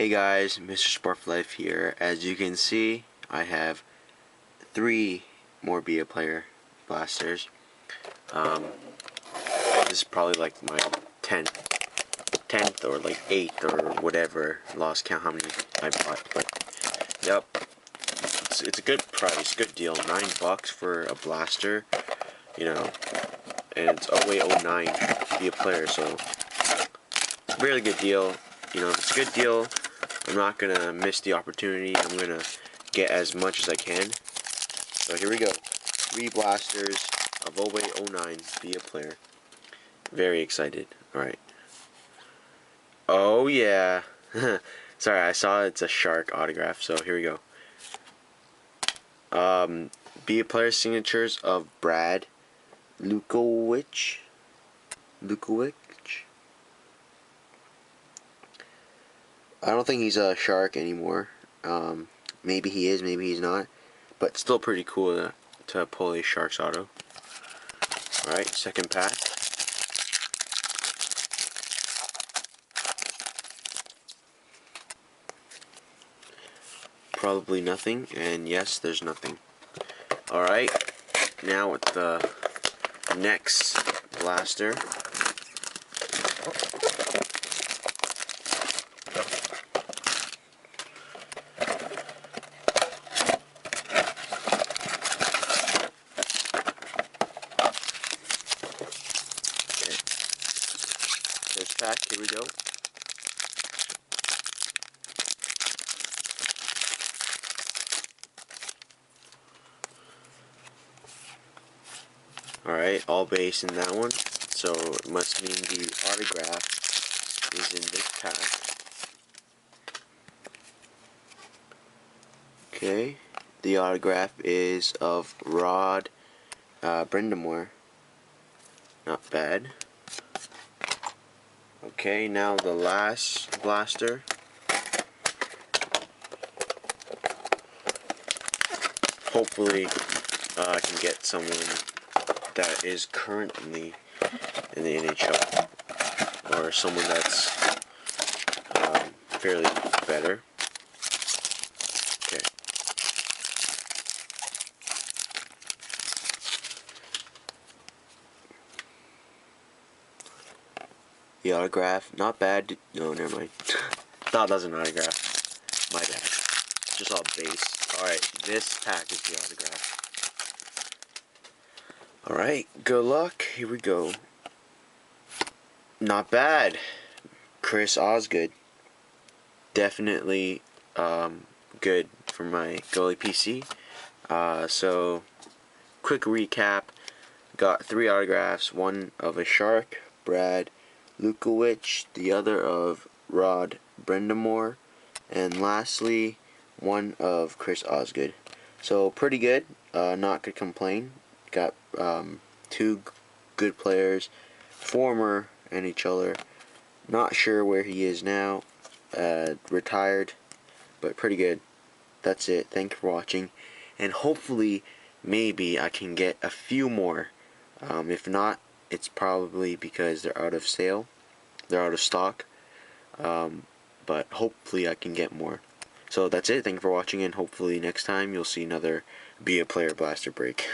Hey guys, Mr. Sport for Life here. As you can see, I have 3 more Be A Player blasters. This is probably like my 10th or like 8th or whatever. Lost count how many I bought, but yep, it's a good price, good deal. $9 for a blaster, you know, and it's 0809 Be A Player, so really good deal. You know, if it's a good deal, I'm not gonna miss the opportunity. I'm gonna get as much as I can. So here we go. 3 blasters of 0809 Be A Player. Very excited. Alright. Oh yeah. Sorry, I saw it's a shark autograph, so here we go. Be A Player signatures of Brad Lukowich. I don't think he's a shark anymore. Maybe he is, maybe he's not. But still pretty cool to pull a Sharks auto. Alright, second pack. Probably nothing, and yes, there's nothing. Alright, now with the next blaster. First pack, here we go. Alright, all base in that one, so it must mean the autograph is in this pack. Okay, the autograph is of Rod Brind'Amour. Not bad. Okay, now the last blaster. Hopefully I can get someone that is currently in the NHL, or someone that's fairly better. Okay. The autograph, not bad. No, never mind. Thought that was an autograph. My bad. Just all base. Alright, this pack is the autograph. Alright, good luck. Here we go. Not bad. Chris Osgood. Definitely good for my goalie PC. So, quick recap. Got 3 autographs. One of a Shark, Brad Lukowich. The other of Rod Brind'Amour. And lastly, one of Chris Osgood. So, pretty good. Not gonna complain. Got 2 good players, former NHLer. Not sure where he is now. Retired, but pretty good. That's it. Thank you for watching, and hopefully, maybe I can get a few more. If not, it's probably because they're out of sale. They're out of stock. But hopefully I can get more. So that's it. Thank you for watching, and hopefully next time you'll see another Be A Player blaster break.